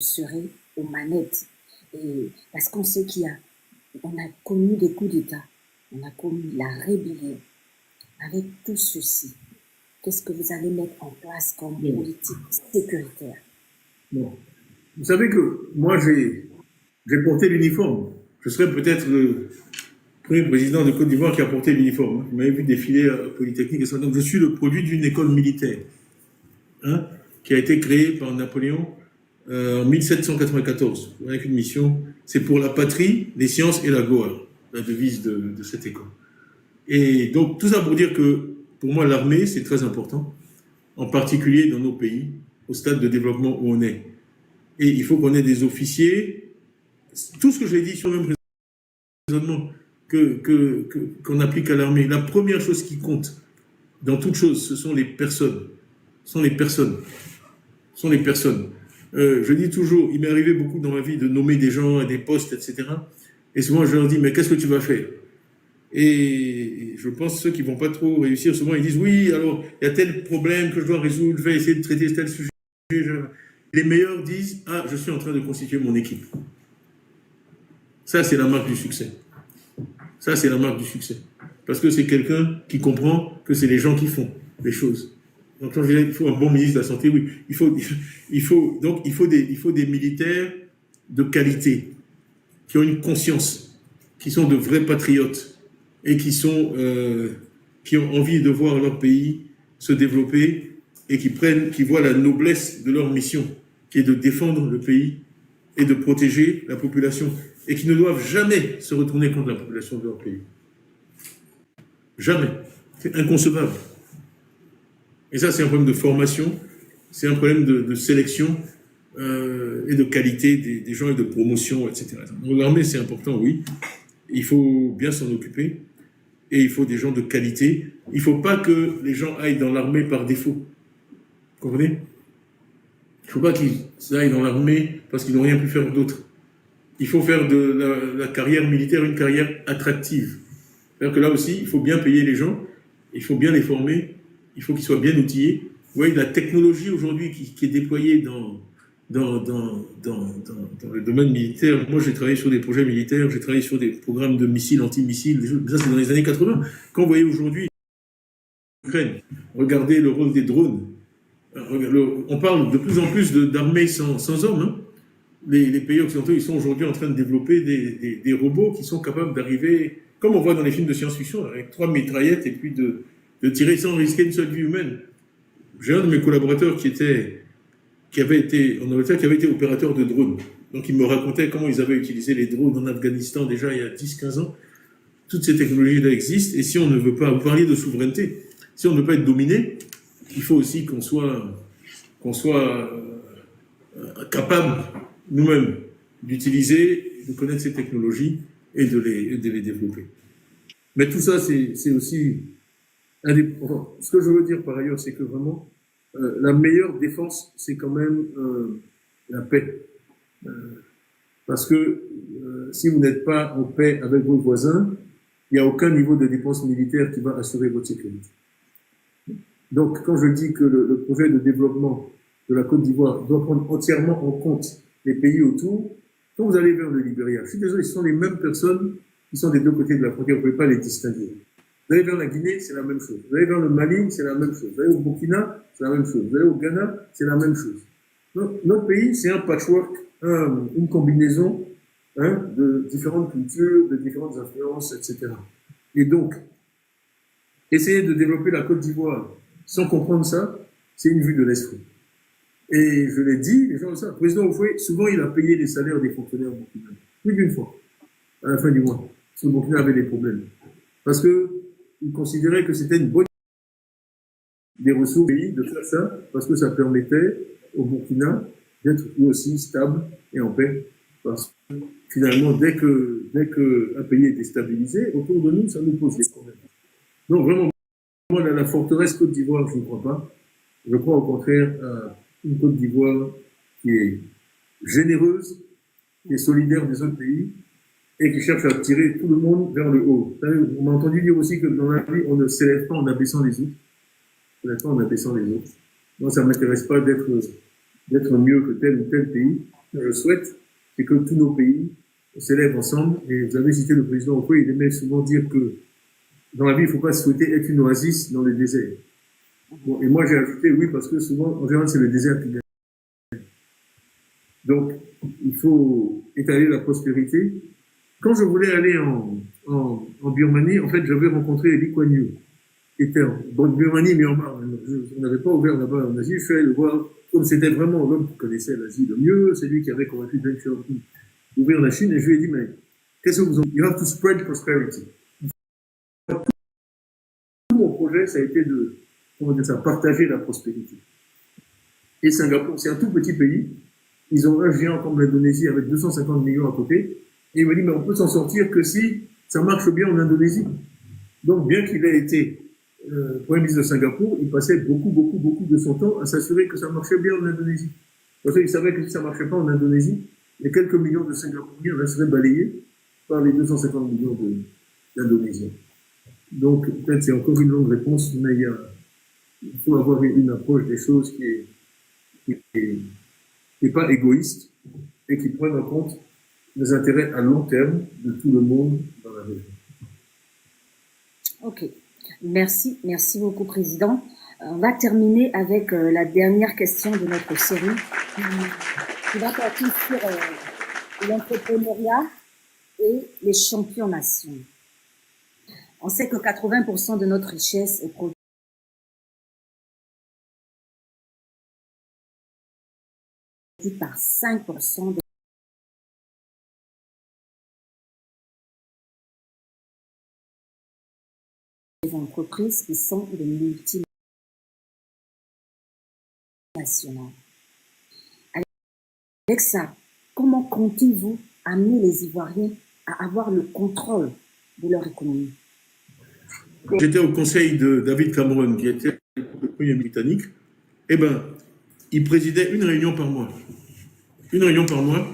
serait aux manettes. Et parce qu'on sait on a connu des coups d'État, on a connu la rébellion. Avec tout ceci, qu'est-ce que vous allez mettre en place comme politique sécuritaire? Bon. Vous savez que moi, j'ai porté l'uniforme. Je serais peut-être le premier président de Côte d'Ivoire qui a porté l'uniforme. Vous m'avez vu défiler à Polytechnique et ça. Donc, je suis le produit d'une école militaire qui a été créée par Napoléon en 1794, avec une mission, c'est pour la patrie, les sciences et la gloire, la devise de cette école. Et donc, tout ça pour dire que, pour moi, l'armée, c'est très important, en particulier dans nos pays, au stade de développement où on est. Et il faut qu'on ait des officiers, tout ce que j'ai dit sur le même raisonnement qu'on applique à l'armée. La première chose qui compte, dans toute chose, ce sont les personnes. Ce sont les personnes. Ce sont les personnes. Je dis toujours, il m'est arrivé beaucoup dans ma vie de nommer des gens à des postes, etc. Et souvent, je leur dis, mais qu'est-ce que tu vas faire? Et je pense que ceux qui ne vont pas trop réussir, souvent, ils disent, oui, alors, il y a tel problème que je dois résoudre, je vais essayer de traiter tel sujet. Les meilleurs disent, ah, je suis en train de constituer mon équipe. Ça, c'est la marque du succès. Ça, c'est la marque du succès. Parce que c'est quelqu'un qui comprend que c'est les gens qui font les choses. Donc, quand je disais qu'il faut un bon ministre de la Santé, oui, il faut des militaires de qualité, qui ont une conscience, qui sont de vrais patriotes et qui ont envie de voir leur pays se développer et qui voient la noblesse de leur mission, qui est de défendre le pays et de protéger la population, et qui ne doivent jamais se retourner contre la population de leur pays. Jamais. C'est inconcevable. Et ça, c'est un problème de formation, c'est un problème de sélection et de qualité des gens et de promotion, etc. Donc l'armée, c'est important, oui. Il faut bien s'en occuper et il faut des gens de qualité. Il ne faut pas que les gens aillent dans l'armée par défaut. Vous comprenez? Il ne faut pas qu'ils aillent dans l'armée parce qu'ils n'ont rien pu faire d'autre. Il faut faire de la carrière militaire une carrière attractive. C'est-à-dire que là aussi, il faut bien payer les gens, il faut bien les former, il faut qu'ils soient bien outillés. Vous voyez, la technologie aujourd'hui qui est déployée dans le domaine militaire. Moi, j'ai travaillé sur des projets militaires, j'ai travaillé sur des programmes de missiles, anti-missiles, ça c'est dans les années 80. Quand vous voyez aujourd'hui l'Ukraine, regardez le rôle des drones. On parle de plus en plus d'armées sans hommes. Hein. Les pays occidentaux, ils sont aujourd'hui en train de développer des robots qui sont capables d'arriver, comme on voit dans les films de science-fiction, avec 3 mitraillettes et puis de tirer sans risquer une seule vie humaine. J'ai un de mes collaborateurs qui avait été en Angleterre, qui avait été opérateur de drones. Donc il me racontait comment ils avaient utilisé les drones en Afghanistan déjà il y a 10-15 ans. Toutes ces technologies-là existent, et si on ne veut pas, vous parliez de souveraineté, si on ne veut pas être dominé, il faut aussi qu'on soit capable nous-mêmes d'utiliser, de connaître ces technologies et de les développer. Mais tout ça, c'est aussi ce que je veux dire par ailleurs, c'est que vraiment, la meilleure défense, c'est quand même la paix. Parce que si vous n'êtes pas en paix avec vos voisins, il n'y a aucun niveau de dépense militaire qui va assurer votre sécurité. Donc, quand je dis que le projet de développement de la Côte d'Ivoire doit prendre entièrement en compte les pays autour, quand vous allez vers le Libéria, je suis désolé, ce sont les mêmes personnes qui sont des deux côtés de la frontière, vous ne pouvez pas les distinguer. Vous allez vers la Guinée, c'est la même chose. Vous allez vers le Mali, c'est la même chose. Vous allez au Burkina, c'est la même chose. Vous allez au Ghana, c'est la même chose. Donc, notre pays, c'est un patchwork, une combinaison de différentes cultures, de différentes influences, etc. Et donc, essayer de développer la Côte d'Ivoire sans comprendre ça, c'est une vue de l'esprit. Et je l'ai dit, les gens le savent. Le président Oufoué, souvent, il a payé les salaires des fonctionnaires burkinabés. Plus d'une fois, à la fin du mois. Parce que le Burkina avait des problèmes. Parce qu'il considérait que c'était une bonne des ressources du pays de faire ça, parce que ça permettait au Burkina d'être lui aussi stable et en paix. Parce que finalement, dès qu'un pays est déstabilisé, autour de nous, ça nous pose des problèmes. Donc vraiment, moi, la forteresse Côte d'Ivoire, je ne crois pas. Je crois au contraire à une Côte d'Ivoire qui est généreuse, qui est solidaire des autres pays et qui cherche à tirer tout le monde vers le haut. On m'a entendu dire aussi que dans la vie, on ne s'élève pas en abaissant les autres. On ne s'élève pas en abaissant les autres. Moi, ça ne m'intéresse pas d'être mieux que tel ou tel pays. je souhaite, c'est que tous nos pays s'élèvent ensemble. Et vous avez cité le président Okoye, il aimait souvent dire que dans la vie, il ne faut pas souhaiter être une oasis dans le désert. Bon, et moi, j'ai ajouté oui, parce que souvent, en général, c'est le désert qui gagne. Donc, il faut étaler la prospérité. Quand je voulais aller en Birmanie, en fait, j'avais rencontré Lee Kuan Yew, qui était en Birmanie, Myanmar. On n'avait pas ouvert là-bas en Asie. Je suis allé le voir, comme c'était vraiment l'homme qui connaissait l'Asie le mieux, c'est lui qui avait convaincu Deng Xiaoping d'ouvrir la Chine, et je lui ai dit, mais qu'est-ce que vous en dites? You have to spread prosperity. Tout mon projet, ça a été de, comment dire ça, partager la prospérité. Et Singapour, c'est un tout petit pays. Ils ont un géant comme l'Indonésie avec 250 millions à côté. Et il me dit, mais on peut s'en sortir que si ça marche bien en Indonésie. Donc, bien qu'il ait été Premier ministre de Singapour, il passait beaucoup de son temps à s'assurer que ça marchait bien en Indonésie. Parce qu'il savait que si ça ne marchait pas en Indonésie, les quelques millions de Singapouriens resteraient balayés par les 250 millions d'Indonésiens. Donc, peut-être c'est encore une longue réponse, mais il faut avoir une approche des choses qui n'est pas égoïste et qui prenne en compte les intérêts à long terme de tout le monde dans la région. Ok, merci beaucoup, Président. On va terminer avec la dernière question de notre série qui va porter sur l'entrepreneuriat et les champions nations. On sait que 80% de notre richesse est produite par 5% des entreprises qui sont des multinationales. Avec ça, comment comptez-vous amener les Ivoiriens à avoir le contrôle de leur économie? J'étais au conseil de David Cameron, qui était le premier britannique. Eh bien, il présidait une réunion par mois. Une réunion par mois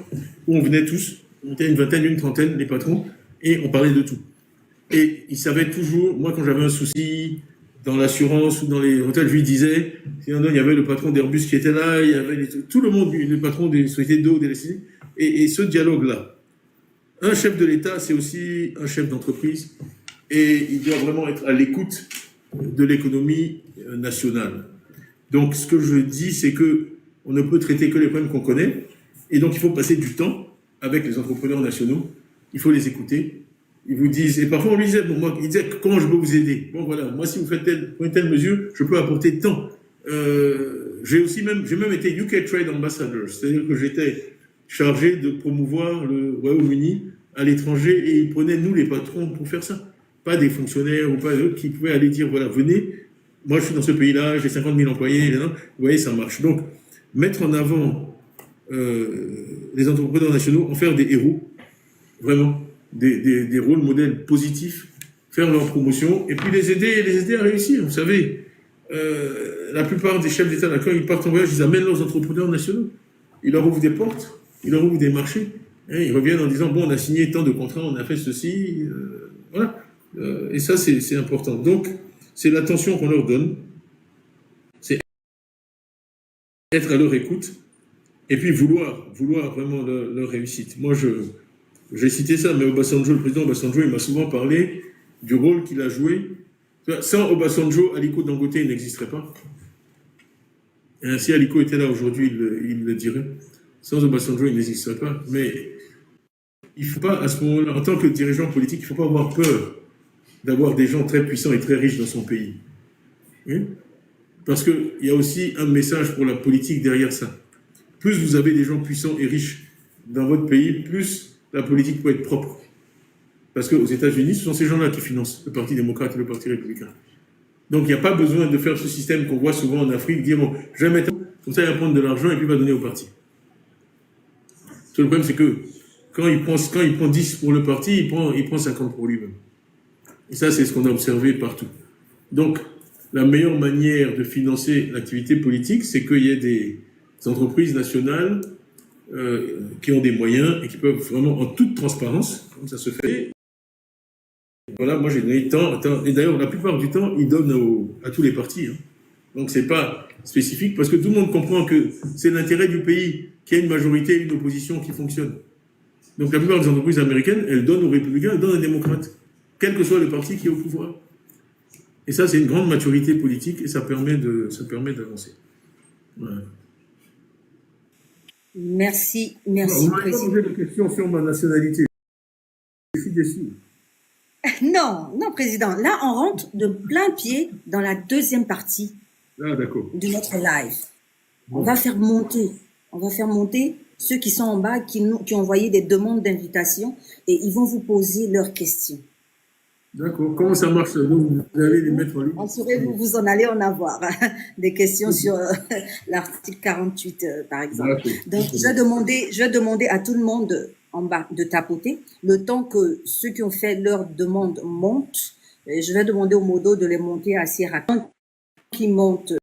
où on venait tous, on était une vingtaine, une trentaine, les patrons, et on parlait de tout. Et il savait toujours, moi quand j'avais un souci dans l'assurance ou dans les hôtels, je lui disais, il y avait le patron d'Airbus qui était là, il y avait tout le monde, le patron des sociétés d'eau, d'électricité, et ce dialogue-là. Un chef de l'État, c'est aussi un chef d'entreprise, et il doit vraiment être à l'écoute de l'économie nationale. Donc ce que je dis, c'est que on ne peut traiter que les problèmes qu'on connaît, et donc il faut passer du temps avec les entrepreneurs nationaux, il faut les écouter. Ils vous disent, et parfois on lui disait, bon, moi, il disait, comment je peux vous aider? Bon, voilà, moi, si vous faites telle mesure, je peux apporter tant. J'ai même été UK Trade Ambassador, c'est-à-dire que j'étais chargé de promouvoir le Royaume-Uni à l'étranger, et ils prenaient, nous, les patrons, pour faire ça. Pas des fonctionnaires ou pas d'autres qui pouvaient aller dire, voilà, venez, moi, je suis dans ce pays-là, j'ai 50 000 employés, vous voyez, ça marche. Donc, mettre en avant les entrepreneurs nationaux, en faire des héros, vraiment. Des rôles modèles positifs, faire leur promotion, et puis les aider à réussir. Vous savez, la plupart des chefs d'État, quand ils partent en voyage, ils amènent leurs entrepreneurs nationaux. Ils leur ouvrent des portes, ils leur ouvrent des marchés. Hein, ils reviennent en disant, bon, on a signé tant de contrats, on a fait ceci. Voilà. Et ça, c'est important. Donc, c'est l'attention qu'on leur donne. C'est être à leur écoute. Et puis vouloir vraiment leur réussite. Moi, j'ai cité ça, mais Obasanjo, le président Obasanjo, il m'a souvent parlé du rôle qu'il a joué. Sans Obasanjo, Aliko Dangote n'existerait pas. Et si Aliko était là aujourd'hui, il le dirait. Sans Obasanjo, il n'existerait pas. Mais il ne faut pas, à ce moment-là, en tant que dirigeant politique, il ne faut pas avoir peur d'avoir des gens très puissants et très riches dans son pays. Oui? Parce qu'il y a aussi un message pour la politique derrière ça. Plus vous avez des gens puissants et riches dans votre pays, plus la politique peut être propre. Parce qu'aux États-Unis, ce sont ces gens-là qui financent le Parti démocrate et le Parti républicain. Donc il n'y a pas besoin de faire ce système qu'on voit souvent en Afrique, dire bon, je vais mettre comme ça, il va prendre de l'argent et puis il va donner au parti. Le problème, c'est que quand il prend 10 pour le parti, il prend 50 pour lui-même. Et ça, c'est ce qu'on a observé partout. Donc, la meilleure manière de financer l'activité politique, c'est qu'il y ait des entreprises nationales qui ont des moyens et qui peuvent vraiment, en toute transparence, comme ça se fait. Voilà, moi j'ai donné tant, et d'ailleurs la plupart du temps, ils donnent à tous les partis. Hein. Donc c'est pas spécifique parce que tout le monde comprend que c'est l'intérêt du pays qu'il y ait une majorité et une opposition qui fonctionnent. Donc la plupart des entreprises américaines, elles donnent aux républicains, elles donnent aux démocrates, quel que soit le parti qui est au pouvoir. Et ça, c'est une grande maturité politique et ça permet d'avancer. Voilà. Merci, Vous merci, m'avez pas Président. posé de questions sur ma nationalité. Je suis déçu. Non, non, Président. Là, on rentre de plein pied dans la deuxième partie Ah, d'accord. de notre live. On Bon. va faire monter ceux qui sont en bas, qui ont envoyé des demandes d'invitation et ils vont vous poser leurs questions. D'accord. Comment ça marche? Donc, vous allez les mettre en ligne? Vous en allez en avoir des questions sur l'article 48, par exemple. D'accord. Donc, je vais demander à tout le monde en bas de tapoter le temps que ceux qui ont fait leur demande montent. Et je vais demander au modo de les monter assez rapidement. Qui montent,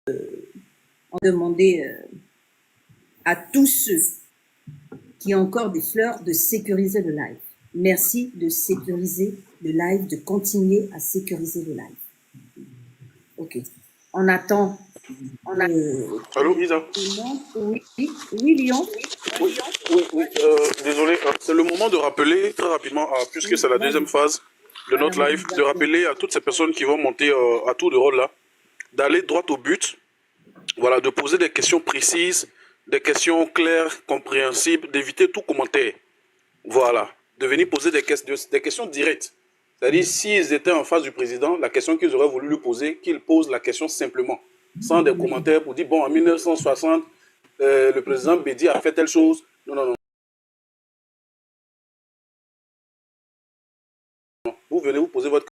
on va demander à tous ceux qui ont encore des fleurs de sécuriser le live. Merci de sécuriser le live, de continuer à sécuriser le live. Ok. On attend. Allô, Isa? Oui, oui, Lyon. Oui, oui. Désolé, c'est le moment de rappeler très rapidement, puisque c'est la deuxième phase de notre live, de rappeler à toutes ces personnes qui vont monter à tour de rôle là, d'aller droit au but, voilà, de poser des questions précises, des questions claires, compréhensibles, d'éviter tout commentaire. Voilà, de venir poser des questions directes. C'est-à-dire, s'ils étaient en face du président, la question qu'ils auraient voulu lui poser, qu'ils posent la question simplement, sans des commentaires pour dire, bon, en 1960, le président Bédi a fait telle chose. Non, non, non. Vous venez vous poser votre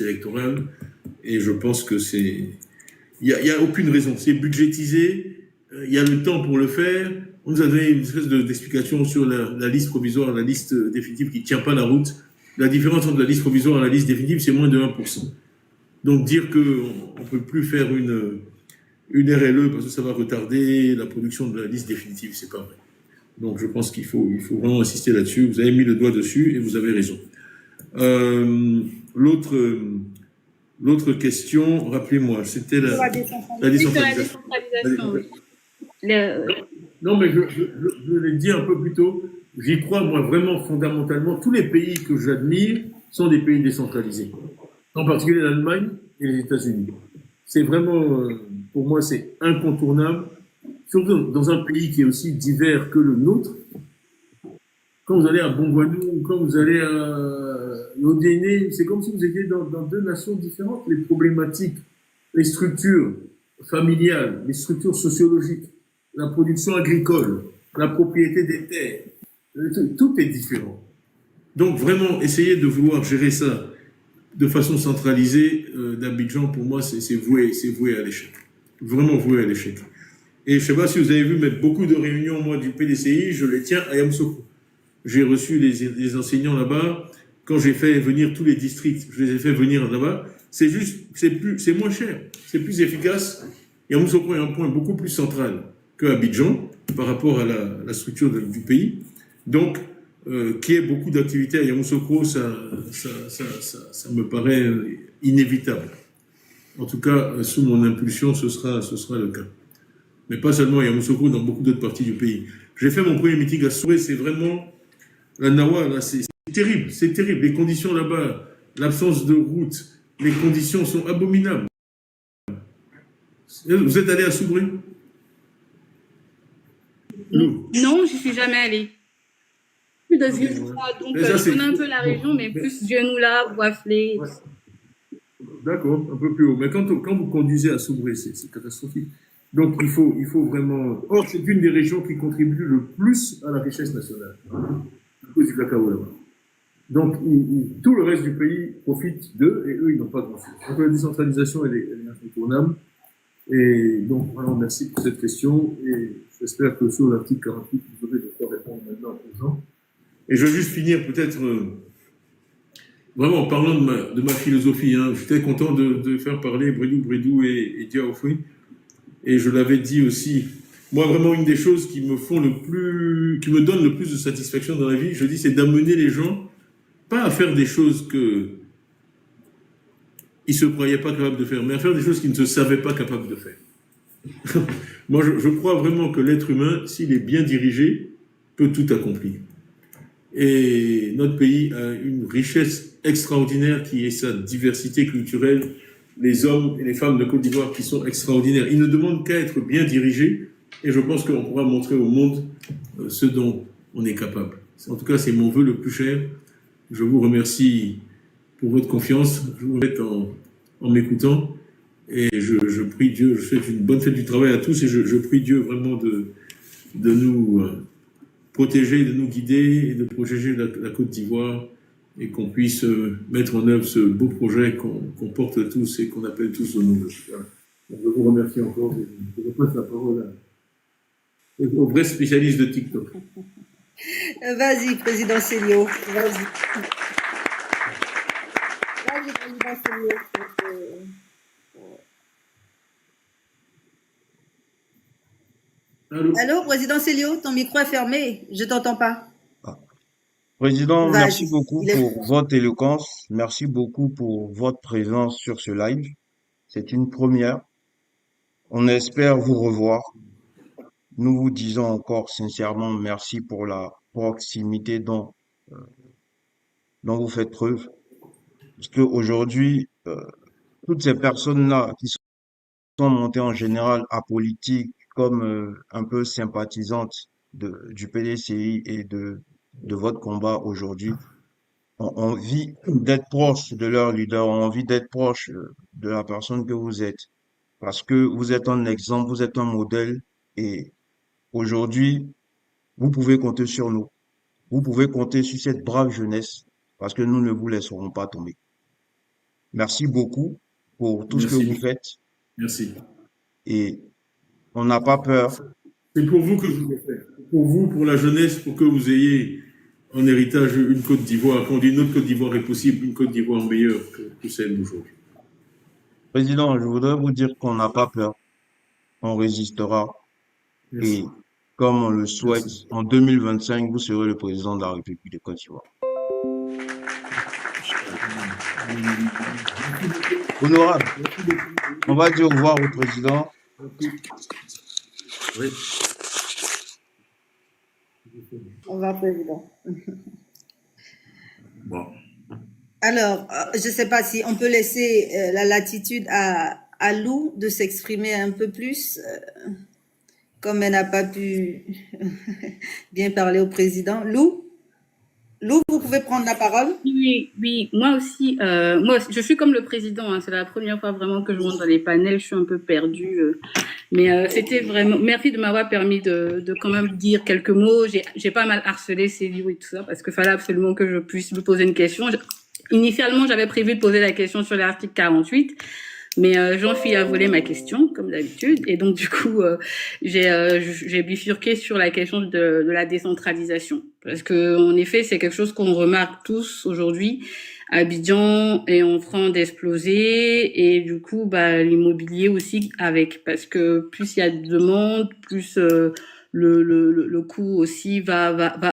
liste électorale. Et je pense que il y a aucune raison. C'est budgétisé, il y a le temps pour le faire. On nous a donné une espèce d'explication sur la liste provisoire et la liste définitive qui ne tient pas la route. La différence entre la liste provisoire et la liste définitive, c'est moins de 1%. Donc dire qu'on ne peut plus faire une RLE parce que ça va retarder la production de la liste définitive, c'est pas vrai. Donc je pense qu'il faut vraiment insister là-dessus. Vous avez mis le doigt dessus et vous avez raison. L'autre question, rappelez-moi, c'était la décentralisation. Oui. Non, mais je l'ai dit un peu plus tôt, j'y crois, moi, vraiment fondamentalement. Tous les pays que j'admire sont des pays décentralisés, en particulier l'Allemagne et les États-Unis. C'est vraiment, pour moi, c'est incontournable, surtout dans un pays qui est aussi divers que le nôtre. Quand vous allez à Bongwanou ou quand vous allez à Lodéné, c'est comme si vous étiez dans deux nations différentes. Les problématiques, les structures familiales, les structures sociologiques, la production agricole, la propriété des terres, tout est différent. Donc vraiment, essayer de vouloir gérer ça de façon centralisée d'Abidjan, pour moi, c'est voué à l'échec. Vraiment voué à l'échec. Et je ne sais pas si vous avez vu, mais beaucoup de réunions, moi, du PDCI, je les tiens à Yamoussoukro. J'ai reçu les enseignants là-bas. Quand j'ai fait venir tous les districts, je les ai fait venir là-bas. C'est moins cher, c'est plus efficace. Yamoussoukro est un point beaucoup plus central que Abidjan par rapport à la structure du pays. Donc, qu'il y ait beaucoup d'activités à Yamoussoukro, ça me paraît inévitable. En tout cas, sous mon impulsion, ce sera le cas. Mais pas seulement à Yamoussoukro, dans beaucoup d'autres parties du pays. J'ai fait mon premier meeting à Souré, c'est vraiment la Nawa, là, c'est terrible, c'est terrible. Les conditions là-bas, l'absence de route, les conditions sont abominables. Vous êtes allé à Soubré? Non, je suis jamais allée. Plus de Vieux-Noula, donc je connais un peu la région, mais plus Vieux-Noula, Boisflé. Ouais. D'accord, un peu plus haut. Mais quand vous conduisez à Soubré, c'est catastrophique. Donc il faut vraiment. Or, c'est une des régions qui contribue le plus à la richesse nationale, à cause du cacao là-bas. Donc tout le reste du pays profite d'eux et eux, ils n'ont pas grand-chose. Donc la décentralisation, elle est incontournable. Et donc, vraiment, merci pour cette question. Et j'espère que sur l'article 48, vous aurez de quoi répondre maintenant aux gens. Et je vais juste finir peut-être, vraiment en parlant de ma philosophie. Hein. J'étais content de faire parler Bredou et Diaoufoué. Et je l'avais dit aussi, moi vraiment une des choses qui me donne le plus de satisfaction dans la vie, je dis, c'est d'amener les gens, pas à faire des choses que ils se croyaient pas capables de faire, mais à faire des choses qu'ils ne se savaient pas capables de faire. Moi, je crois vraiment que l'être humain, s'il est bien dirigé, peut tout accomplir. Et notre pays a une richesse extraordinaire qui est sa diversité culturelle, les hommes et les femmes de Côte d'Ivoire qui sont extraordinaires. Ils ne demandent qu'à être bien dirigés et je pense qu'on pourra montrer au monde ce dont on est capable. En tout cas, c'est mon vœu le plus cher. Je vous remercie pour votre confiance. Je vous remercie en m'écoutant et je prie Dieu, je souhaite une bonne fête du travail à tous et je prie Dieu vraiment de nous protéger, de nous guider et de protéger la Côte d'Ivoire et qu'on puisse mettre en œuvre ce beau projet qu'on porte tous et qu'on appelle tous au nom de Dieu. Voilà. Donc, je vous remercie encore et je repasse la parole au vrai spécialiste de TikTok. Vas-y, Président Célio. Vas-y, Président Célio. Allô, Président Célio, ton micro est fermé. Je t'entends pas. Président, Vas-y. merci beaucoup pour votre éloquence. Merci beaucoup pour votre présence sur ce live. C'est une première. On espère vous revoir. Nous vous disons encore sincèrement merci pour la proximité dont vous faites preuve. Parce qu'aujourd'hui, toutes ces personnes-là qui sont montées en général à politique comme un peu sympathisantes du PDCI et de votre combat aujourd'hui, ont envie d'être proches de leur leader, ont envie d'être proches de la personne que vous êtes. Parce que vous êtes un exemple, vous êtes un modèle et aujourd'hui, vous pouvez compter sur nous. Vous pouvez compter sur cette brave jeunesse parce que nous ne vous laisserons pas tomber. Merci beaucoup pour tout ce que vous Merci. faites Merci. et on n'a pas peur. C'est pour vous que je voulais faire. Pour vous, pour la jeunesse, pour que vous ayez en héritage une Côte d'Ivoire. Quand on dit une autre Côte d'Ivoire est possible, une Côte d'Ivoire meilleure que celle d'aujourd'hui. Président, je voudrais vous dire qu'on n'a pas peur. On résistera Merci. et comme on le souhaite, Merci. en 2025, vous serez le président de la République de Côte d'Ivoire. Honorable, on va dire au revoir au président. Oui. Au revoir, président. Bon. Alors, je ne sais pas si on peut laisser la latitude à Lou de s'exprimer un peu plus, comme elle n'a pas pu bien parler au président. Lou, vous pouvez prendre la parole. Oui, moi aussi, je suis comme le président, hein, c'est la première fois vraiment que je monte dans les panels, je suis un peu perdue, mais c'était vraiment, merci de m'avoir permis de quand même dire quelques mots. J'ai pas mal harcelé Célio et tout ça, parce qu'il fallait absolument que je puisse lui poser une question. Initialement, j'avais prévu de poser la question sur l'article 48, mais Jean-Philippe a volé ma question, comme d'habitude, et donc du coup, j'ai bifurqué sur la question de la décentralisation. Parce que en effet, c'est quelque chose qu'on remarque tous aujourd'hui. Abidjan est en train d'exploser, et du coup, l'immobilier aussi avec. Parce que plus il y a de demande, plus le coût aussi va